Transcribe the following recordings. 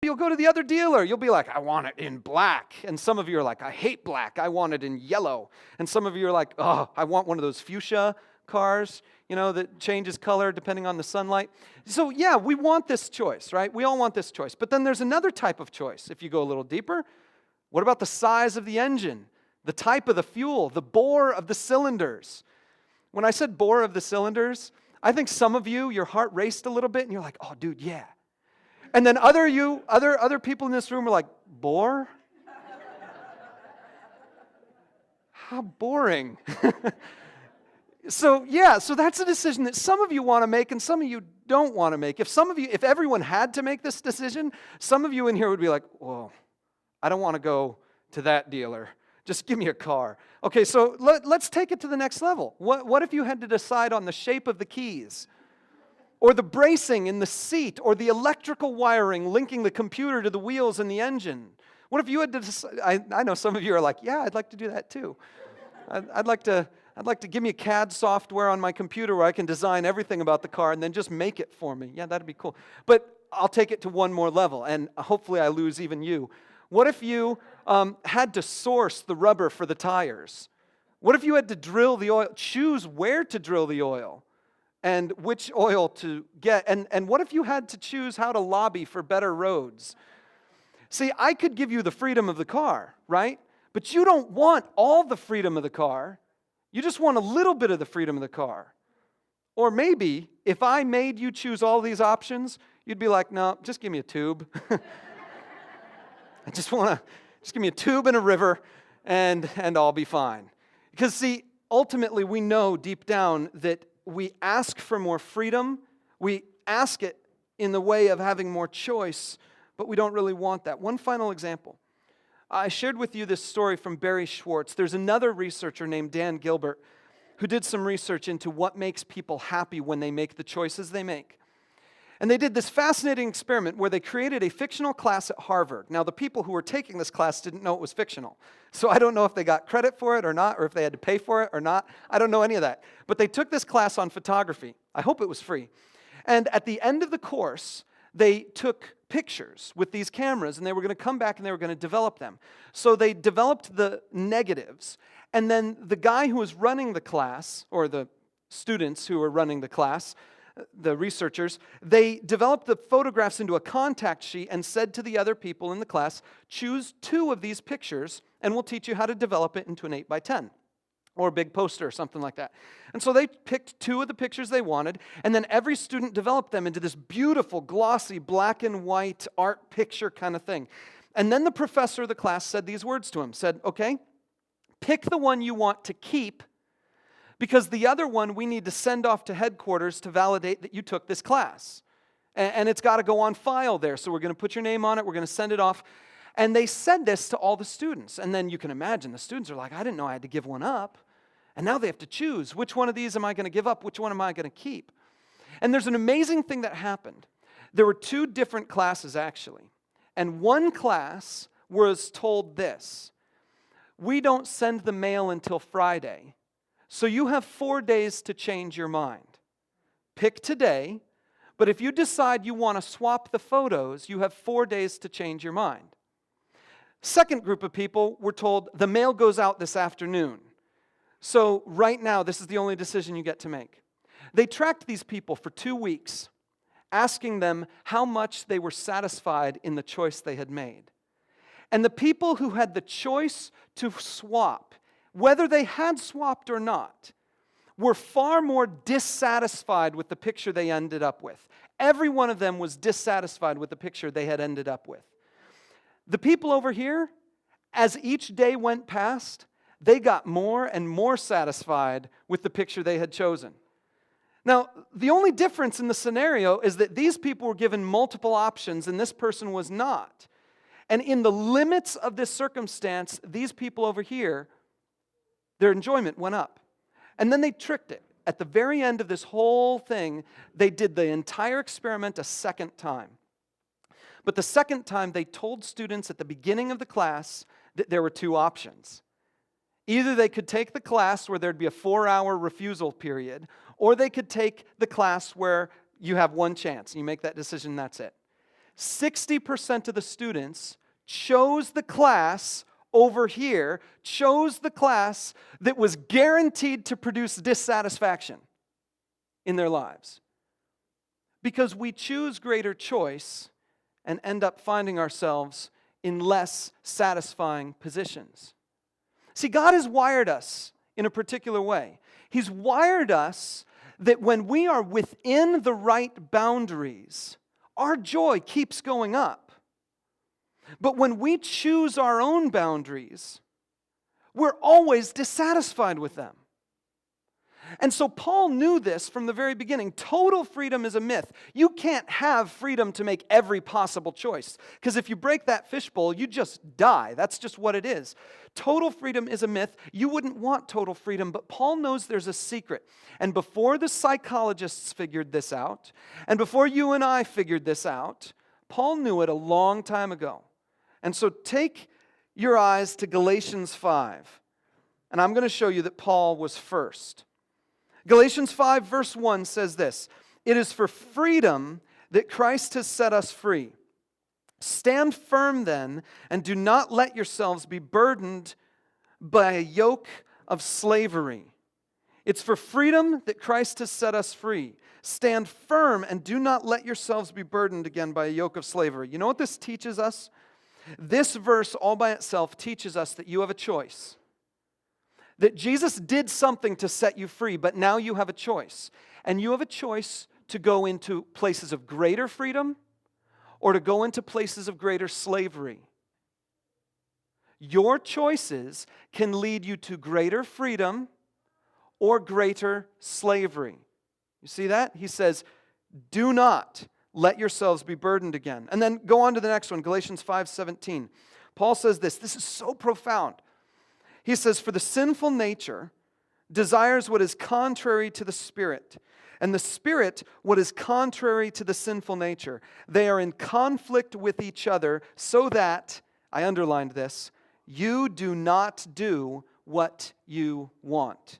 you'll go to the other dealer. You'll be like, I want it in black. And some of you are like, I hate black. I want it in yellow. And some of you are like, oh, I want one of those fuchsia cars, that changes color depending on the sunlight. So yeah, we want this choice, right? We all want this choice. But then there's another type of choice. If you go a little deeper, what about the size of the engine, the type of the fuel, the bore of the cylinders? When I said bore of the cylinders, I think some of you, your heart raced a little bit and you're like, oh, dude, yeah. And then other people in this room are like, bore? How boring. So that's a decision that some of you want to make and some of you don't want to make. If everyone had to make this decision, some of you in here would be like, whoa, I don't want to go to that dealer. Just give me a car. Okay, so let's take it to the next level. What if you had to decide on the shape of the keys, or the bracing in the seat, or the electrical wiring linking the computer to the wheels and the engine? What if you had to decide? I know some of you are like, yeah, I'd like to do that too. I'd like to give me a CAD software on my computer where I can design everything about the car and then just make it for me. Yeah, that'd be cool. But I'll take it to one more level, and hopefully I lose even you. What if you had to source the rubber for the tires? What if you had to drill the oil, choose where to drill the oil and which oil to get? And what if you had to choose how to lobby for better roads? See, I could give you the freedom of the car, right? But you don't want all the freedom of the car. You just want a little bit of the freedom of the car. Or maybe if I made you choose all these options, you'd be like, no, just give me a tube. Just give me a tube and a river and I'll be fine. Because see, ultimately we know deep down that we ask for more freedom. We ask it in the way of having more choice, but we don't really want that. One final example. I shared with you this story from Barry Schwartz. There's another researcher named Dan Gilbert who did some research into what makes people happy when they make the choices they make. And they did this fascinating experiment where they created a fictional class at Harvard. Now, the people who were taking this class didn't know it was fictional. So I don't know if they got credit for it or not, or if they had to pay for it or not. I don't know any of that. But they took this class on photography. I hope it was free. And at the end of the course, they took pictures with these cameras, and they were going to come back and they were going to develop them. So they developed the negatives. And then the guy who was running the class, or the students who were running the class, the researchers, they developed the photographs into a contact sheet and said to the other people in the class, choose 2 of these pictures and we'll teach you how to develop it into an 8x10 or a big poster or something like that. And so they picked 2 of the pictures they wanted, and then every student developed them into this beautiful, glossy, black and white art picture kind of thing. And then the professor of the class said these words to him, said, okay, pick the one you want to keep, because the other one we need to send off to headquarters to validate that you took this class. And it's got to go on file there, so we're going to put your name on it, we're going to send it off. And they said this to all the students. And then you can imagine the students are like, I didn't know I had to give one up. And now they have to choose, which one of these am I going to give up, which one am I going to keep? And there's an amazing thing that happened. There were 2 different classes, actually. And one class was told this: we don't send the mail until Friday. So you have 4 days to change your mind. Pick today, but if you decide you want to swap the photos, you have 4 days to change your mind. Second group of people were told the mail goes out this afternoon. So right now, this is the only decision you get to make. They tracked these people for 2 weeks, asking them how much they were satisfied in the choice they had made. And the people who had the choice to swap, whether they had swapped or not, were far more dissatisfied with the picture they ended up with. Every one of them was dissatisfied with the picture they had ended up with. The people over here, as each day went past, they got more and more satisfied with the picture they had chosen. Now, the only difference in the scenario is that these people were given multiple options and this person was not. And in the limits of this circumstance, these people over here, their enjoyment went up. And then they tricked it. At the very end of this whole thing, they did the entire experiment a second time. But the second time, they told students at the beginning of the class that there were 2 options. Either they could take the class where there'd be a 4-hour refusal period, or they could take the class where you have one chance. You make that decision, that's it. 60% of the students chose the class over here, chose the class that was guaranteed to produce dissatisfaction in their lives. Because we choose greater choice and end up finding ourselves in less satisfying positions. See, God has wired us in a particular way. He's wired us that when we are within the right boundaries, our joy keeps going up. But when we choose our own boundaries, we're always dissatisfied with them. And so Paul knew this from the very beginning. Total freedom is a myth. You can't have freedom to make every possible choice. Because if you break that fishbowl, you just die. That's just what it is. Total freedom is a myth. You wouldn't want total freedom, but Paul knows there's a secret. And before the psychologists figured this out, and before you and I figured this out, Paul knew it a long time ago. And so take your eyes to Galatians 5. And I'm going to show you that Paul was first. Galatians 5 verse 1 says this, "It is for freedom that Christ has set us free. Stand firm then, and do not let yourselves be burdened by a yoke of slavery." It's for freedom that Christ has set us free. Stand firm and do not let yourselves be burdened again by a yoke of slavery. You know what this teaches us? This verse all by itself teaches us that you have a choice. That Jesus did something to set you free, but now you have a choice. And you have a choice to go into places of greater freedom or to go into places of greater slavery. Your choices can lead you to greater freedom or greater slavery. You see that? He says, do not let yourselves be burdened again. And then go on to the next one, Galatians 5:17. Paul says this. This is so profound. He says, "For the sinful nature desires what is contrary to the Spirit, and the Spirit what is contrary to the sinful nature. They are in conflict with each other, so that," I underlined this, "you do not do what you want."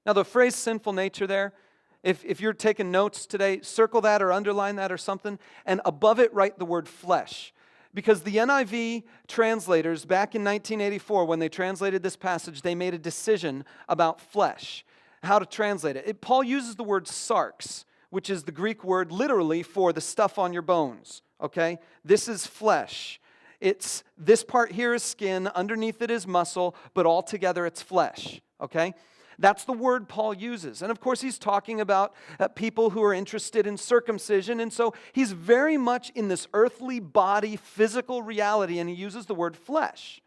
Now the phrase sinful nature there, if you're taking notes today, circle that or underline that or something, and above it write the word flesh. Because the NIV translators, back in 1984, when they translated this passage, they made a decision about flesh, how to translate it. Paul uses the word sarx, which is the Greek word literally for the stuff on your bones, okay? This is flesh. This part here is skin, underneath it is muscle, but altogether it's flesh, okay? That's the word Paul uses. And of course, he's talking about people who are interested in circumcision. And so he's very much in this earthly body, physical reality, and he uses the word flesh.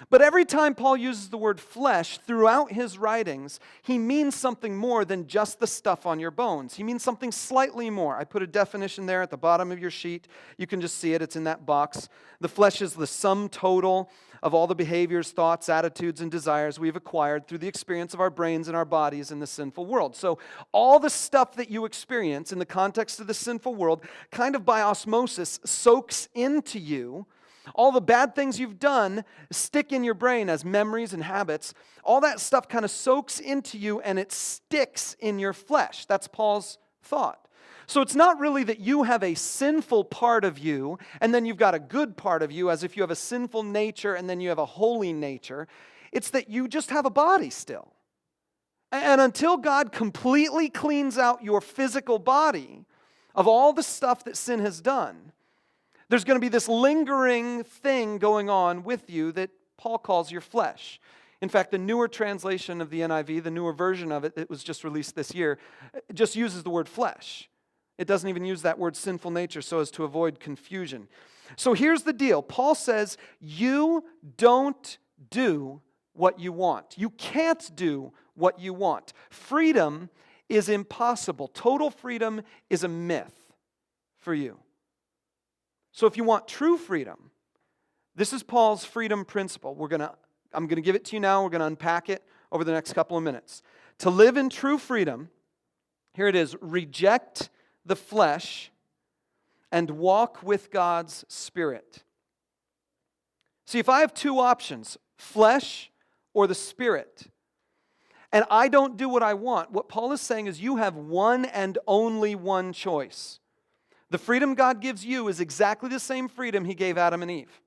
But every time Paul uses the word flesh throughout his writings, he means something more than just the stuff on your bones. He means something slightly more. I put a definition there at the bottom of your sheet. You can just see it. It's in that box. The flesh is the sum total of all the behaviors, thoughts, attitudes, and desires we've acquired through the experience of our brains and our bodies in the sinful world. So all the stuff that you experience in the context of the sinful world kind of by osmosis soaks into you. All the bad things you've done stick in your brain as memories and habits. All that stuff kind of soaks into you and it sticks in your flesh. That's Paul's thought. So it's not really that you have a sinful part of you and then you've got a good part of you, as if you have a sinful nature and then you have a holy nature. It's that you just have a body still. And until God completely cleans out your physical body of all the stuff that sin has done, there's going to be this lingering thing going on with you that Paul calls your flesh. In fact, the newer translation of the NIV, the newer version of it that was just released this year, just uses the word flesh. It doesn't even use that word sinful nature so as to avoid confusion. So here's the deal. Paul says, you don't do what you want. You can't do what you want. Freedom is impossible. Total freedom is a myth for you. So if you want true freedom, this is Paul's freedom principle. I'm going to give it to you now. We're going to unpack it over the next couple of minutes. To live in true freedom, here it is, reject the flesh and walk with God's Spirit. See, if I have two options, flesh or the Spirit, and I don't do what I want, what Paul is saying is you have one and only one choice. The freedom God gives you is exactly the same freedom He gave Adam and Eve.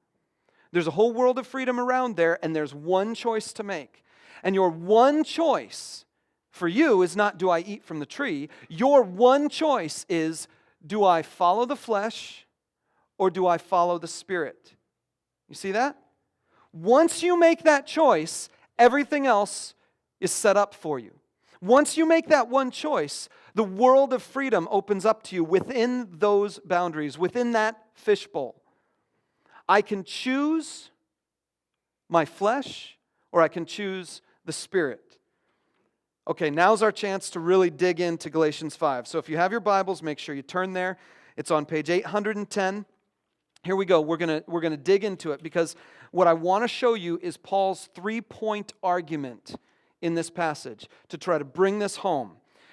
There's a whole world of freedom around there, and there's one choice to make. And your one choice for you is not, do I eat from the tree? Your one choice is, do I follow the flesh or do I follow the Spirit? You see that? Once you make that choice, everything else is set up for you. Once you make that one choice, the world of freedom opens up to you within those boundaries, within that fishbowl. I can choose my flesh or I can choose the Spirit. Okay, now's our chance to really dig into Galatians 5. So if you have your Bibles, make sure you turn there. It's on page 810. Here we go. We're going to dig into it because what I want to show you is Paul's three-point argument in this passage to try to bring this home.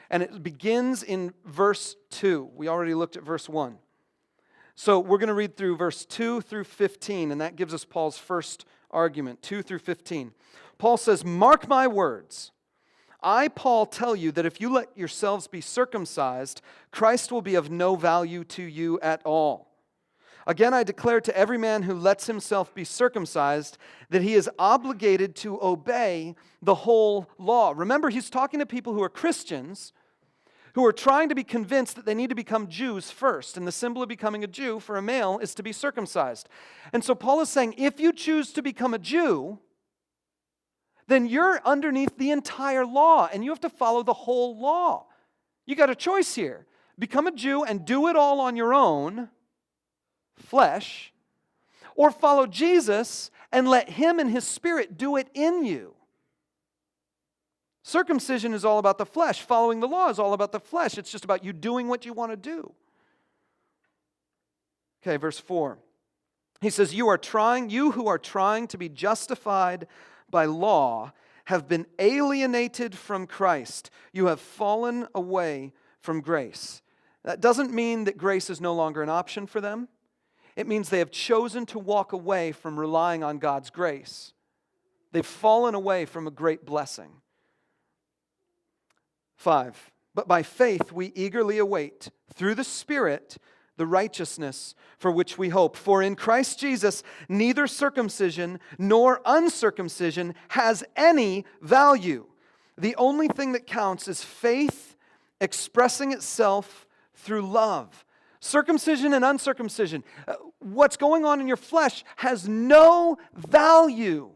And it begins in verse 2. We already looked at verse 1. So we're going to read through verse 2 through 15, and that gives us Paul's first argument, 2 through 15. Paul says, "Mark my words. I, Paul, tell you that if you let yourselves be circumcised, Christ will be of no value to you at all. Again, I declare to every man who lets himself be circumcised that he is obligated to obey the whole law." Remember, he's talking to people who are Christians, who are trying to be convinced that they need to become Jews first. And the symbol of becoming a Jew for a male is to be circumcised. And so Paul is saying, if you choose to become a Jew, then you're underneath the entire law, and you have to follow the whole law. You got a choice here. Become a Jew and do it all on your own, flesh, or follow Jesus and let Him and His Spirit do it in you. Circumcision is all about the flesh. Following the law is all about the flesh. It's just about you doing what you want to do. Okay, verse 4. He says, you who are trying to be justified by law have been alienated from Christ. You have fallen away from grace. That doesn't mean that grace is no longer an option for them. It means they have chosen to walk away from relying on God's grace. They've fallen away from a great blessing. 5. But by faith we eagerly await, through the Spirit, the righteousness for which we hope. For in Christ Jesus, neither circumcision nor uncircumcision has any value. The only thing that counts is faith expressing itself through love. Circumcision and uncircumcision, what's going on in your flesh has no value.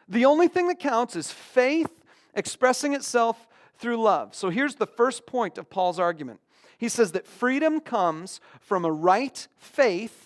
The only thing that counts is faith expressing itself through love. So here's the first point of Paul's argument. He says that freedom comes from a right faith